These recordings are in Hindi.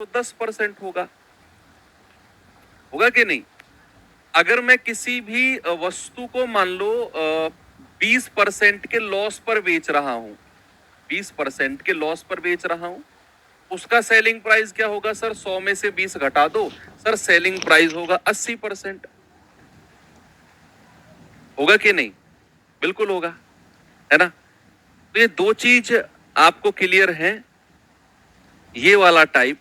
तो 10% होगा, होगा कि नहीं? अगर मैं किसी भी वस्तु को मान लो 20% के लॉस पर बेच रहा हूं, 20% के लॉस पर बेच रहा हूं, उसका सेलिंग प्राइस क्या होगा सर? 100 में से 20 घटा दो सर, सेलिंग प्राइस होगा 80%। होगा कि नहीं? बिल्कुल होगा, है ना? तो ये दो चीज आपको क्लियर है। ये वाला टाइप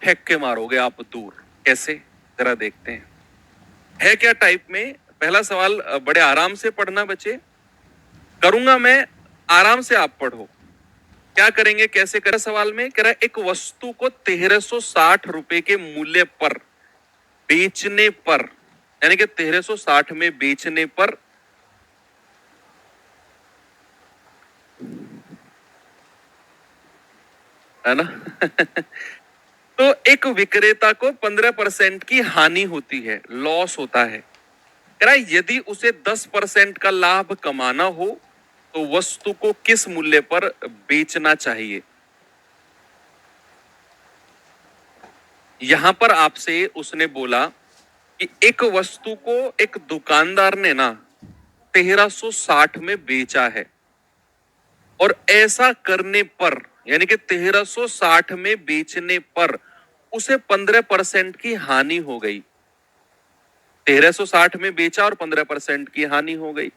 फेंक के मारोगे आप दूर, कैसे? जरा देखते हैं है क्या टाइप में। पहला सवाल बड़े आराम से पढ़ना बच्चे, करूंगा मैं, आराम से आप पढ़ो। क्या करेंगे, कैसे करें? सवाल में कह रहा है एक वस्तु को 1360 रुपए के मूल्य पर बेचने पर, यानी कि 1360 में बेचने पर है ना तो एक विक्रेता को 15% की हानि होती है, लॉस होता है। कह रहा है यदि उसे 10% का लाभ कमाना हो तो वस्तु को किस मूल्य पर बेचना चाहिए? यहां पर आपसे उसने बोला कि एक वस्तु को एक दुकानदार ने ना 1360 में बेचा है, और ऐसा करने पर, यानी कि 1360 में बेचने पर उसे 15% की हानि हो गई। 1360 में बेचा और 15% की हानि हो गई।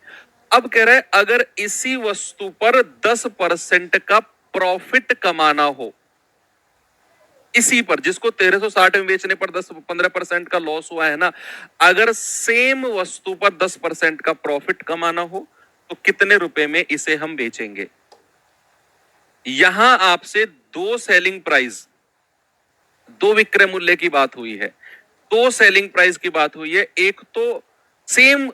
अब कह रहे अगर इसी वस्तु पर 10% का प्रॉफिट कमाना हो, इसी पर जिसको 1360 में बेचने पर 10-15% का लॉस हुआ है ना, अगर सेम वस्तु पर 10% का प्रॉफिट कमाना हो तो कितने रुपए में इसे हम बेचेंगे? यहां आपसे दो सेलिंग प्राइस, दो विक्रय मूल्य की बात हुई है, दो सेलिंग प्राइस की बात हुई है। एक तो सेम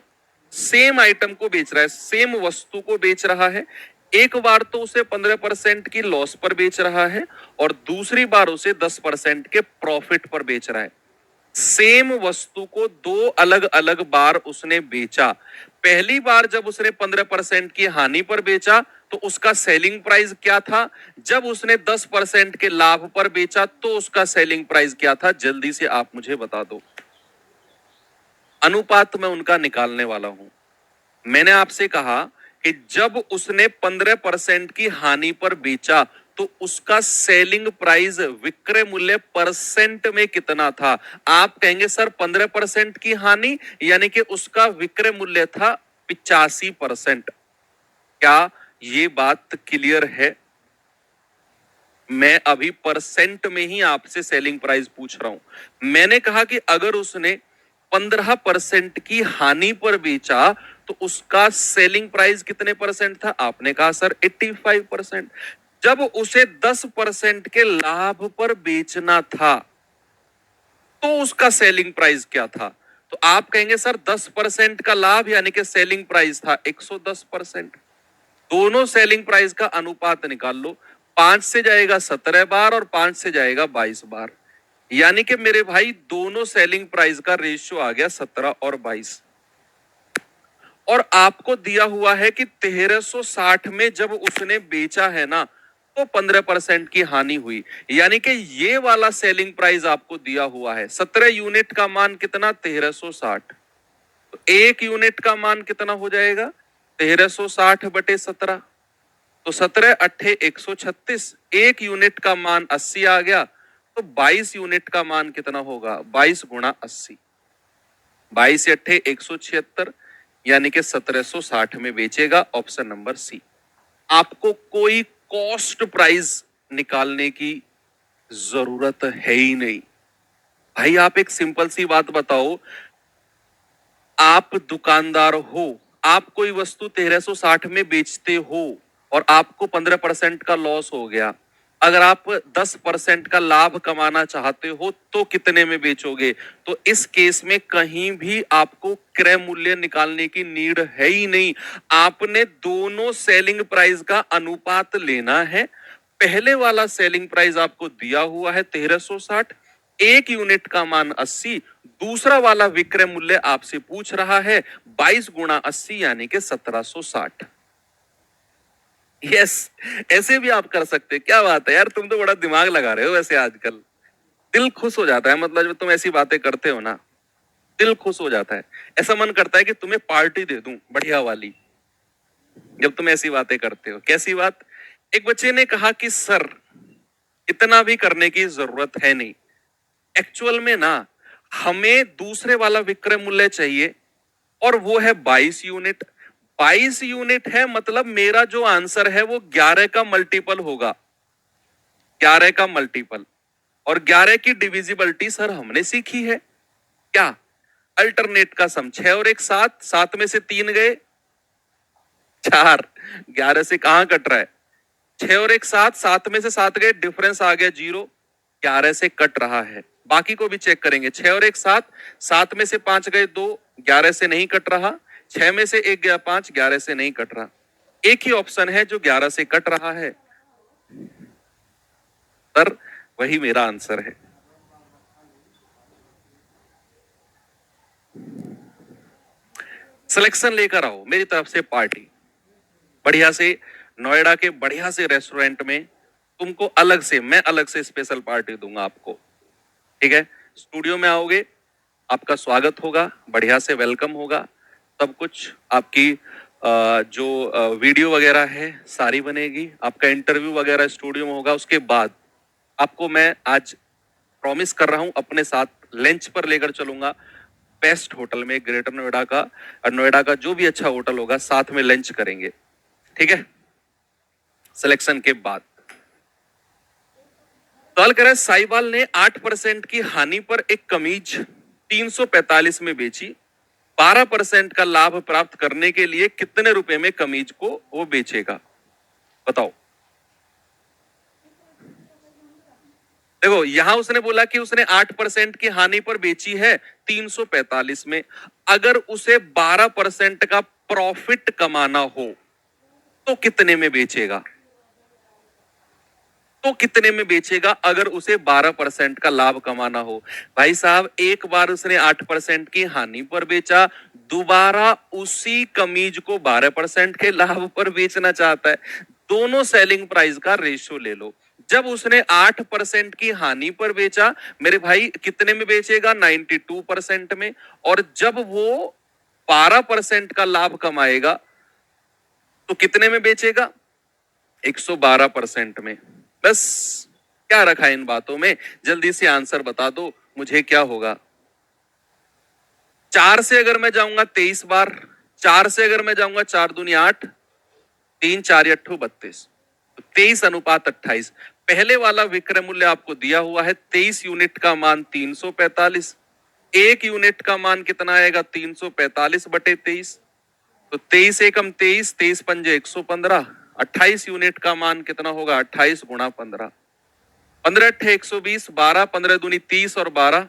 सेम आइटम को बेच रहा है, सेम वस्तु को बेच रहा है। एक बार तो उसे 15% की लॉस पर बेच रहा है और दूसरी बार उसे 10% के प्रॉफिट पर बेच रहा है। सेम वस्तु को दो अलग अलग बार उसने बेचा। पहली बार जब उसने 15% की हानि पर बेचा तो उसका सेलिंग प्राइस क्या था? जब उसने 10% के लाभ पर बेचा तो उसका सेलिंग प्राइस क्या था? जल्दी से आप मुझे बता दो। अनुपात में उनका निकालने वाला हूं। मैंने आपसे कहा कि जब उसने 15% की हानि पर बेचा तो उसका सेलिंग प्राइस, विक्रय मूल्य परसेंट में कितना था? आप कहेंगे सर 15% की हानि, यानी कि उसका विक्रय मूल्य था 85%। क्या ये बात क्लियर है? मैं अभी परसेंट में ही आपसे सेलिंग प्राइस पूछ रहा हूं। मैंने कहा कि अगर उसने 15% की हानि पर बेचा तो उसका सेलिंग प्राइस कितने परसेंट था? आपने कहा सर 85%। जब उसे 10% के लाभ पर बेचना था तो उसका सेलिंग प्राइस क्या था? तो आप कहेंगे सर 10% का लाभ, यानी कि सेलिंग प्राइस था 110%। दोनों सेलिंग प्राइस का अनुपात निकाल लो। 5 से जाएगा 17 बार और 5 से जाएगा 22 बार, यानी कि मेरे भाई दोनों सेलिंग प्राइस का रेशियो आ गया 17 और 22। और आपको दिया हुआ है कि 1360 में जब उसने बेचा है ना तो 15% की हानि हुई, यानी कि ये वाला सेलिंग प्राइस आपको दिया हुआ है। 17 यूनिट का मान कितना? 1360। तो एक यूनिट का मान कितना हो जाएगा? 1360 बटे 17। तो 17 अट्ठे 136, एक यूनिट का मान 80 आ गया। तो 22 यूनिट का मान कितना होगा? 22 गुणा 80, 22 अट्ठे 176, यानी कि 1760 में बेचेगा। Option number C. आपको कोई कॉस्ट प्राइस निकालने की जरूरत है ही नहीं। भाई आप एक सिंपल सी बात बताओ, आप दुकानदार हो, आप कोई वस्तु 1360 में बेचते हो और आपको 15% का लॉस हो गया। अगर आप 10% का लाभ कमाना चाहते हो तो कितने में बेचोगे? तो इस केस में कहीं भी आपको क्रय मूल्य निकालने की नीड है ही नहीं। आपने दोनों सेलिंग प्राइस का अनुपात लेना है। पहले वाला सेलिंग प्राइस आपको दिया हुआ है 1360, एक यूनिट का मान 80, दूसरा वाला विक्रय मूल्य आपसे पूछ रहा है 22 गुणा 80, यानी कि 1760। यस, ऐसे भी आप कर सकते हैं। क्या बात है यार, तुम तो बड़ा दिमाग लगा रहे हो वैसे आजकल। दिल खुश हो जाता है, मतलब जब तुम ऐसी बातें करते हो ना, दिल खुश हो जाता है। ऐसा मन करता है कि तुम्हें पार्टी दे दूं बढ़िया वाली, जब तुम ऐसी बातें करते हो। कैसी बात? एक बच्चे ने कहा कि सर, इतना भी करने की जरूरत है नहीं, एक्चुअल में ना हमें दूसरे वाला विक्रय मूल्य चाहिए, और वो है 22 यूनिट। 22 यूनिट है, मतलब मेरा जो आंसर है वो 11 का मल्टीपल होगा, 11 का मल्टीपल। और 11 की डिविजिबिलिटी सर हमने सीखी है क्या? अल्टरनेट का सम, 6 और 1 7, 7 में से 3 गए 4, 11 से कहां कट रहा है? 6 और 1 7, 7 में से 7 गए, डिफरेंस आ गया 0, 11 से कट रहा है। बाकी को भी चेक करेंगे, 6 और 1 7, 7 में से 5 गए 2, 11 से नहीं कट रहा। 6 में से 1 गया 5, 11 से नहीं कट रहा। एक ही ऑप्शन है जो 11 से कट रहा है, सर वही मेरा आंसर है। सिलेक्शन लेकर आओ, मेरी तरफ से पार्टी बढ़िया से, नोएडा के बढ़िया से रेस्टोरेंट में तुमको अलग से, मैं अलग से स्पेशल पार्टी दूंगा आपको, ठीक है? स्टूडियो में आओगे, आपका स्वागत होगा, बढ़िया से वेलकम होगा, सब कुछ आपकी जो वीडियो वगैरह है सारी बनेगी, आपका इंटरव्यू वगैरह स्टूडियो में होगा। उसके बाद आपको मैं आज प्रॉमिस कर रहा हूं अपने साथ लंच पर लेकर चलूंगा, बेस्ट होटल में ग्रेटर नोएडा का, और नोएडा का जो भी अच्छा होटल होगा साथ में लंच करेंगे, ठीक है? सिलेक्शन के बाद सवाल कर रहा है, साहिवाल ने 8% की हानि पर एक कमीज 345 में बेची, 12% का लाभ प्राप्त करने के लिए कितने रुपए में कमीज को वो बेचेगा? बताओ। देखो यहां उसने बोला कि उसने 8% की हानि पर बेची है 345 में, अगर उसे 12% का प्रॉफिट कमाना हो तो कितने में बेचेगा? तो कितने में बेचेगा अगर उसे 12% का लाभ कमाना हो? भाई साहब, एक बार उसने 8% की हानि पर बेचा, दोबारा उसी कमीज को 12% के लाभ पर बेचना चाहता है। दोनों सेलिंग प्राइस का रेशियो ले लो। जब उसने 8% की हानि पर बेचा, मेरे भाई कितने में बेचेगा? 92% में। और जब वो 12% का लाभ कमाएगा तो कितने में बेचेगा? 112% में। बस, क्या रखा इन बातों में? जल्दी से आंसर बता दो मुझे, क्या होगा? 4 से अगर मैं जाऊंगा 23 बार, 4 से अगर मैं जाऊंगा 4 दूनी 8, 3 4 अट्ठू 32, 23:28। पहले वाला विक्रय मूल्य आपको दिया हुआ है, 23 यूनिट का मान 345, 1 यूनिट का मान कितना आएगा? 345/23। तो 23 एकम 23, 23 पंजे 115, 28 यूनिट का मान कितना होगा? 28 गुणा 15, 15 अट्ठे 120, 12 15 दूनी 30 और 12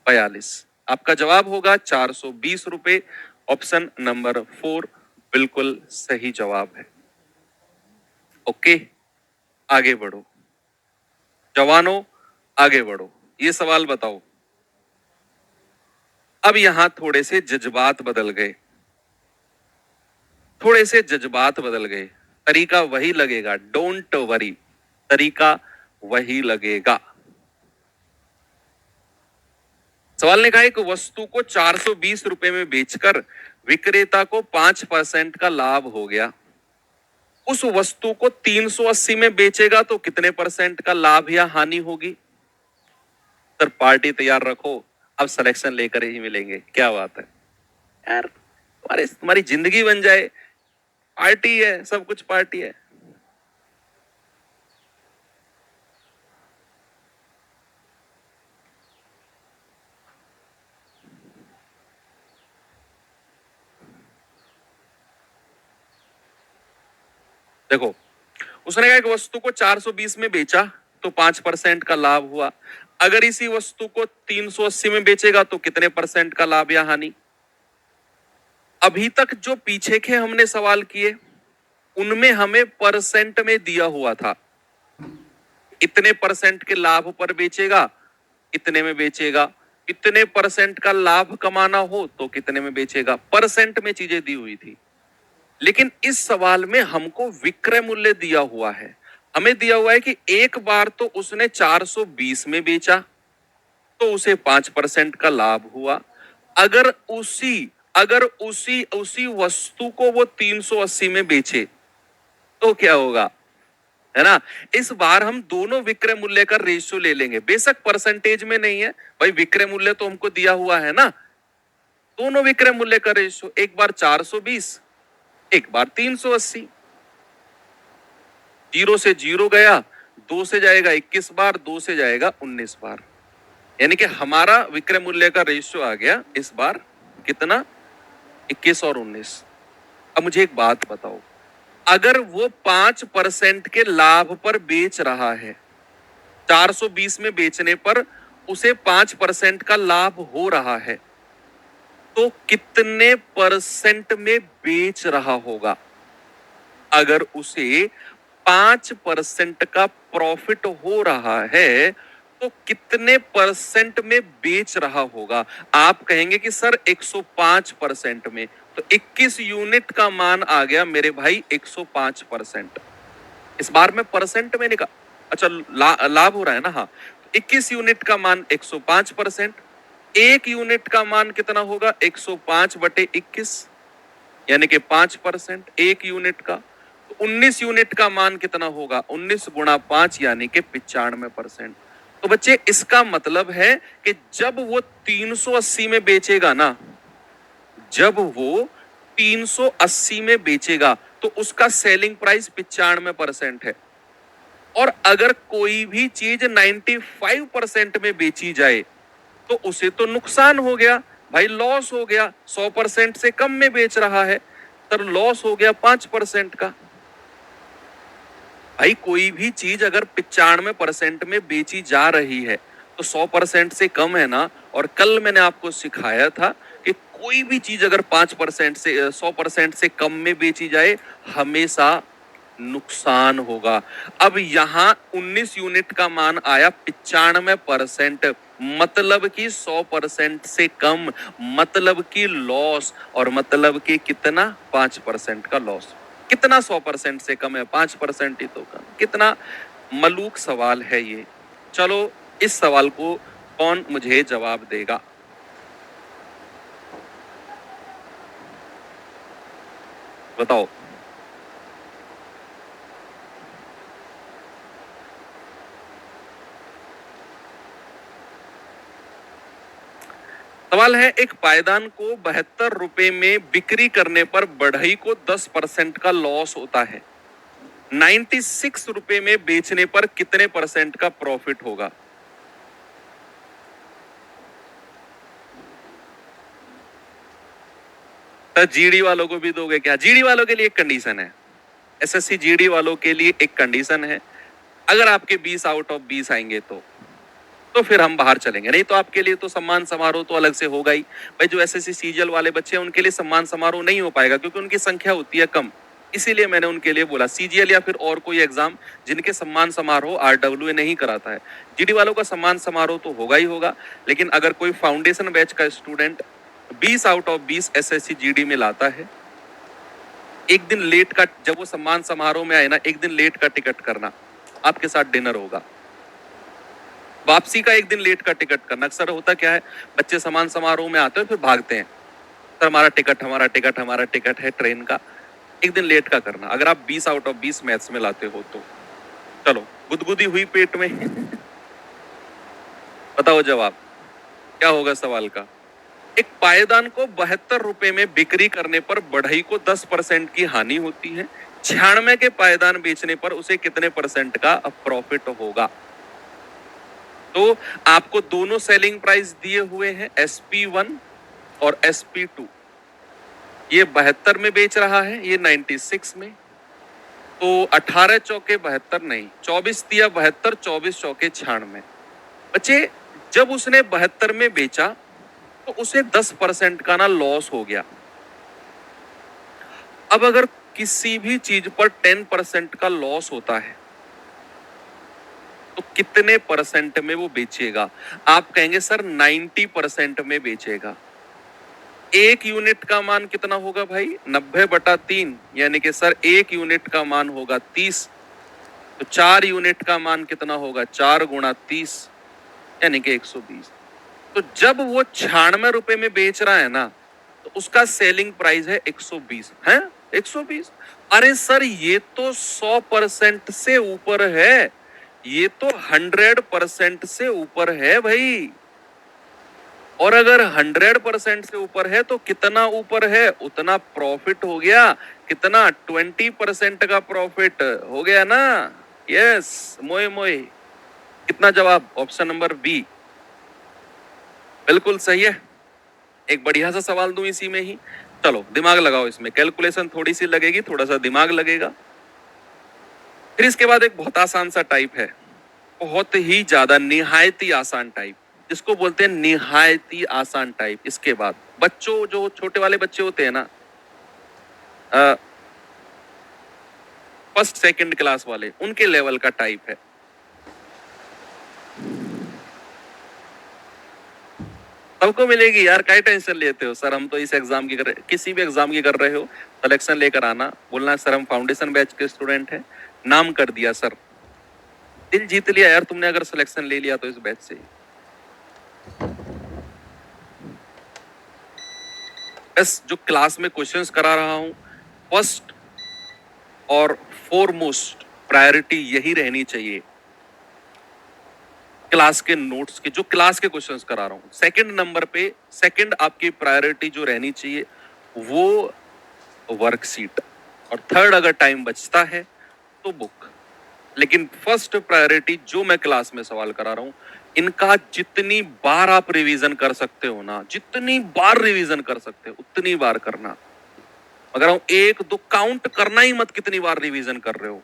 42। आपका जवाब होगा 420 रुपए। ऑप्शन नंबर 4 बिल्कुल सही जवाब है। ओके, आगे बढ़ो जवानों, आगे बढ़ो। ये सवाल बताओ। अब यहां थोड़े से जज्बात बदल गए, थोड़े से जज्बात बदल गए। तरीका वही लगेगा, डोंट वरी, तरीका वही लगेगा। सवाल ने कहा एक वस्तु को 420 रुपए में बेचकर विक्रेता को 5% का लाभ हो गया, उस वस्तु को 380 में बेचेगा तो कितने परसेंट का लाभ या हानि होगी? सर पार्टी तैयार रखो, अब सिलेक्शन लेकर ही मिलेंगे। क्या बात है यार, तुम्हारी जिंदगी बन जाए। पार्टी है, सब कुछ पार्टी है। देखो, उसने कहा एक वस्तु को 420 में बेचा तो 5% का लाभ हुआ, अगर इसी वस्तु को 380 में बेचेगा तो कितने परसेंट का लाभ या हानि? अभी तक जो पीछे के हमने सवाल किए उनमें हमें परसेंट में दिया हुआ था, इतने परसेंट के लाभ पर बेचेगा, इतने में बेचेगा, इतने परसेंट का लाभ कमाना हो तो कितने में बेचेगा, परसेंट में चीजें दी हुई थी। लेकिन इस सवाल में हमको विक्रय मूल्य दिया हुआ है। हमें दिया हुआ है कि एक बार तो उसने 420 में बेचा तो उसे 5% का लाभ हुआ। अगर उसी अगर उसी उसी वस्तु को वो 380 में बेचे तो क्या होगा, है ना। इस बार हम दोनों विक्रय मूल्य का रेशियो ले लेंगे, बेशक परसेंटेज में नहीं है भाई, विक्रय मूल्य तो हमको दिया हुआ है ना। दोनों विक्रय मूल्य का रेशियो, एक बार 420, एक बार 380। जीरो से जीरो गया, दो से जाएगा 21 बार, दो से जाएगा 19 बार, यानी कि हमारा विक्रय मूल्य का रेशियो आ गया इस बार कितना, 21 और 19। अब मुझे एक बात बताओ, अगर वो 5% के लाभ पर बेच रहा है, 420 में बेचने पर उसे 5% का लाभ हो रहा है, तो कितने परसेंट में बेच रहा होगा। अगर उसे 5% का प्रॉफिट हो रहा है तो कितने परसेंट में बेच रहा होगा। आप कहेंगे कि सर 105% में, तो 21 यूनिट का मान आ गया मेरे भाई 105%। इस बार में परसेंट में निकाल, अच्छा लाभ हो रहा है ना, हाँ। 21 यूनिट का मान 105%, एक यूनिट का मान कितना होगा 105/21, यानी कि 5% एक यूनिट का। तो 19 यूनिट का मान कितना होगा, 19 गुणा 5 यानी कि 95%। तो बच्चे इसका मतलब है कि जब वो 380 में बेचेगा ना, जब वो 380 में बेचेगा तो उसका सेलिंग प्राइस 95% है। और अगर कोई भी चीज 95% में बेची जाए तो उसे तो नुकसान हो गया भाई, लॉस हो गया, 100% से कम में बेच रहा है, तो लॉस हो गया 5% का। भाई कोई भी चीज अगर 95% में बेची जा रही है तो 100% से कम है ना। और कल मैंने आपको सिखाया था कि कोई भी चीज अगर 5% से 100% से कम में बेची जाए हमेशा नुकसान होगा। अब यहां 19 यूनिट का मान आया 95%, मतलब कि 100% से कम, मतलब कि लॉस, और मतलब कि कितना 5% का लॉस। कितना 100% से कम है, 5% ही तो कम। कितना मलूक सवाल है ये। चलो इस सवाल को कौन मुझे जवाब देगा। बताओ। सवाल है, एक पायदान को 72 रुपए में बिक्री करने पर बढ़ई को 10% का लॉस होता है, 96 रुपए में बेचने पर कितने परसेंट का प्रॉफिट होगा। तो जीडी वालों को भी दोगे क्या। जीडी वालों के लिए एक कंडीशन है, एसएससी जीडी वालों के लिए एक कंडीशन है, अगर आपके 20 आउट ऑफ 20 आएंगे तो फिर हम बाहर चलेंगे, नहीं तो आपके लिए तो सम्मान समारोह तो अलग से होगा ही। भाई जो एसएससी सीजीएल वाले बच्चे हैं उनके लिए सम्मान समारोह नहीं हो पाएगा क्योंकि उनकी संख्या होती है कम, इसीलिए मैंने उनके लिए बोला सीजीएल या फिर और कोई एग्जाम जिनके सम्मान समारोह आरडब्ल्यूए नहीं कराता है। जीडी वालों का सम्मान समारोह तो होगा ही होगा, लेकिन अगर कोई फाउंडेशन बैच का student 20 out of 20 SSC GD में लाता है, एक दिन लेट का, जब वो सम्मान समारोह में आए ना, एक दिन लेट का टिकट करना, आपके साथ डिनर होगा। वापसी का एक दिन लेट का टिकट करना। अक्सर होता क्या है, बच्चे सम्मान समारोह में आते हैं फिर भागते हैं, सर हमारा टिकट हमारा टिकट हमारा टिकट है ट्रेन का, एक दिन लेट का करना। अगर आप 20 आउट ऑफ 20 मैथ्स में लाते हो तो चलो गुदगुदी हुई पेट में बताओ जवाब क्या होगा सवाल का। एक पायदान को 72 रुपए में बिक्री करने पर बढ़ई को 10% की हानि होती है, 96 के पायदान बेचने पर उसे कितने परसेंट का प्रॉफिट होगा। तो आपको दोनों सेलिंग प्राइस दिए हुए हैं, SP1 और SP2। ये 72 में बेच रहा है, ये 96 में। तो 18 चौके 72 नहीं, 24 दिया 72, 24 चौके 96। बच्चे जब उसने 72 में बेचा तो उसे 10% का ना लॉस हो गया। अब अगर किसी भी चीज पर 10% का लॉस होता है तो कितने परसेंट में वो बेचेगा। आप कहेंगे सर 90% में बेचेगा। एक यूनिट का मान कितना होगा भाई, 90/3, यानी कि सर एक यूनिट का मान होगा 30। तो 4 यूनिट का मान कितना होगा? 4 गुणा 30 यानी कि 120। तो जब वो 96 रुपए में बेच रहा है ना, तो उसका सेलिंग प्राइस है 120 है, 120। अरे सर ये तो 100% से ऊपर है, ये तो 100% से ऊपर है भाई। और अगर 100% से ऊपर है तो कितना ऊपर है उतना प्रॉफिट हो गया, कितना? 20% का प्रॉफिट हो गया ना। यस मोए मोए। कितना जवाब? ऑप्शन नंबर बी बिल्कुल सही है। एक बढ़िया सा सवाल दूं इसी में ही, चलो दिमाग लगाओ इसमें, कैलकुलेशन थोड़ी सी लगेगी, थोड़ा सा दिमाग लगेगा। फिर इसके बाद एक बहुत आसान सा टाइप है, बहुत ही ज्यादा निहायती आसान टाइप, जिसको बोलते हैं निहायती आसान टाइप। इसके बाद बच्चों, जो छोटे वाले बच्चे होते हैं ना, फर्स्ट सेकंड क्लास वाले, उनके लेवल का टाइप है। सबको मिलेगी यार, काय टेंशन लेते हो? सर हम तो इस एग्जाम की कर रहे, किसी भी एग्जाम की कर रहे हो, सिलेक्शन लेकर आना, बोलना सर हम फाउंडेशन बैच के स्टूडेंट हैं, नाम कर दिया सर, दिल जीत लिया यार तुमने अगर सिलेक्शन ले लिया तो इस बैच से। बस जो क्लास में क्वेश्चंस करा रहा हूं, फर्स्ट और फोरमोस्ट प्रायोरिटी यही रहनी चाहिए क्लास के नोट्स की, जो क्लास के क्वेश्चंस करा रहा हूं। सेकंड नंबर पे, सेकंड आपकी प्रायोरिटी जो रहनी चाहिए वो वर्कशीट, और थर्ड अगर टाइम बचता है तो बुक। लेकिन फर्स्ट प्रायोरिटी जो मैं क्लास में सवाल करा रहा हूं, इनका जितनी बार आप रिवीजन कर सकते हो ना, जितनी बार रिवीजन कर सकते हो उतनी बार करना। अगर हम एक दो काउंट करना ही मत कितनी बार रिवीजन कर रहे हो।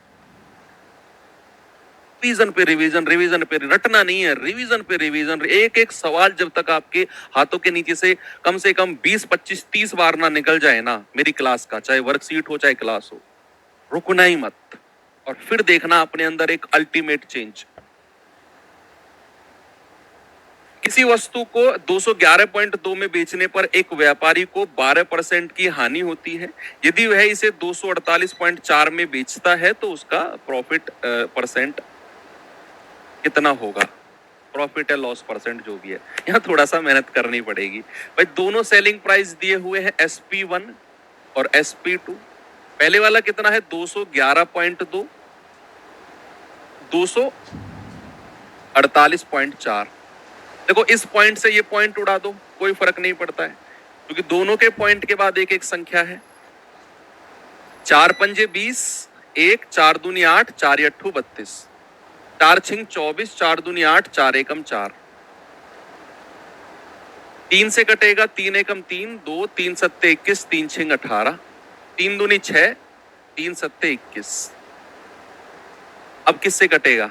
रिवीजन पे रिवीजन, रिवीजन पे, रटना नहीं है, रिवीजन पे रिवीजन। एक एक सवाल जब तक आपके हाथों के नीचे से कम 20 25 30 बार ना निकल जाए ना मेरी क्लास का, चाहे वर्कशीट हो चाहे क्लास हो, रुकना ही मत। और फिर देखना अपने अंदर एक अल्टीमेट चेंज। किसी वस्तु को 211.2 में बेचने पर एक व्यापारी को 12% की हानि होती है। यदि वह इसे 248.4 में बेचता है तो उसका प्रॉफिट परसेंट कितना होगा? प्रॉफिट है लॉस परसेंट जो भी है, यहाँ थोड़ा सा मेहनत करनी पड़ेगी भाई। दोनों सेलिंग प्राइस दिए हुए हैं, SP1 और SP2। पहले वाला कितना है? 211.2, 248.4। देखो इस पॉइंट से ये पॉइंट उड़ा दो, कोई फर्क नहीं पड़ता है, क्योंकि दोनों के पॉइंट के बाद एक एक संख्या है। 4 पंजे 20, 1 4 दूनी 8, 4 अट्ठू 32, 4 छिंग 24, 4 दूनी 8, 4 एकम 4। 3 से कटेगा, 3 एकम 3, 2 3 सत्ते 21, 3 छिंग 18, 3 दूनी 6, 3 सत्ते 21। अब किससे कटेगा?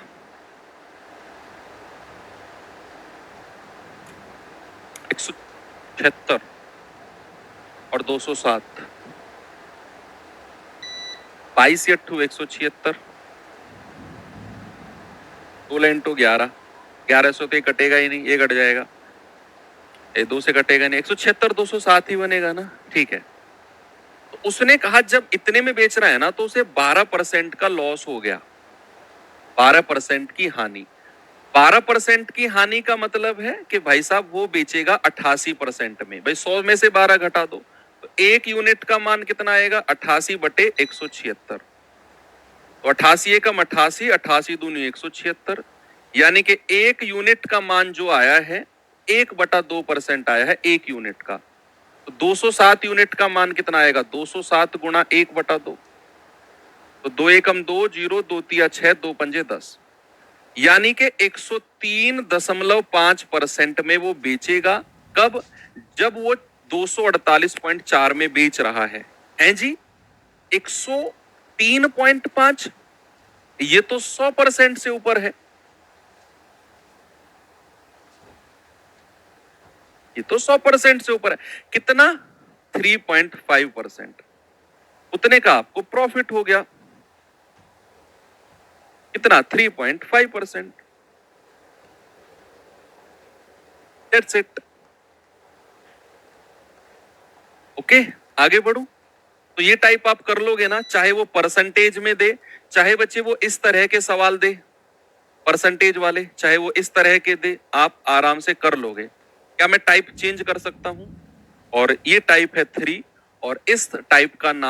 176 और 207, 22 अट्ठू 176, 16 इंटू 11, 1100 तो ये कटेगा ही नहीं, ये कट जाएगा, ये 2 से कटेगा नहीं, 176 207 ही बनेगा ना। ठीक है, तो उसने कहा जब इतने में बेच रहा है ना तो उसे 12% का लॉस हो गया, 12% की हानि। 12% की हानि का मतलब है कि भाई साहब वो बेचेगा 88% में। भाई 100 में से 12 घटा दो तो एक यूनिट का मान कितना आएगा? 88/176। तो 88 एकम 88, 88 दूनी 176, यानी कि एक यूनिट का मान जो आया है 1/2% आया है एक यूनिट का। तो 207 यूनिट का मान कितना आएगा? 207 गुणा 1/2, तो 2 एकम 2, 0 2 तिया 6, 2 पंजे 10, यानी कि 103.5% में वो बेचेगा। कब? जब वो 248.4 में बेच रहा है जी। 103.5, ये तो 100% से ऊपर है, ये तो 100% से ऊपर है। कितना? 3.5%। उतने का आपको प्रॉफिट हो गया। कितना? 3.5%। That's it. ओके, आगे बढ़ू तो ये टाइप आप कर लोगे ना, चाहे वो परसेंटेज में दे, चाहे बच्चे वो इस तरह के सवाल दे परसेंटेज वाले, चाहे वो इस तरह के दे, आप आराम से कर लोगे। क्या मैं टाइप चेंज कर सकता हूं? और ये टाइप है 3 और इस टाइप का नाम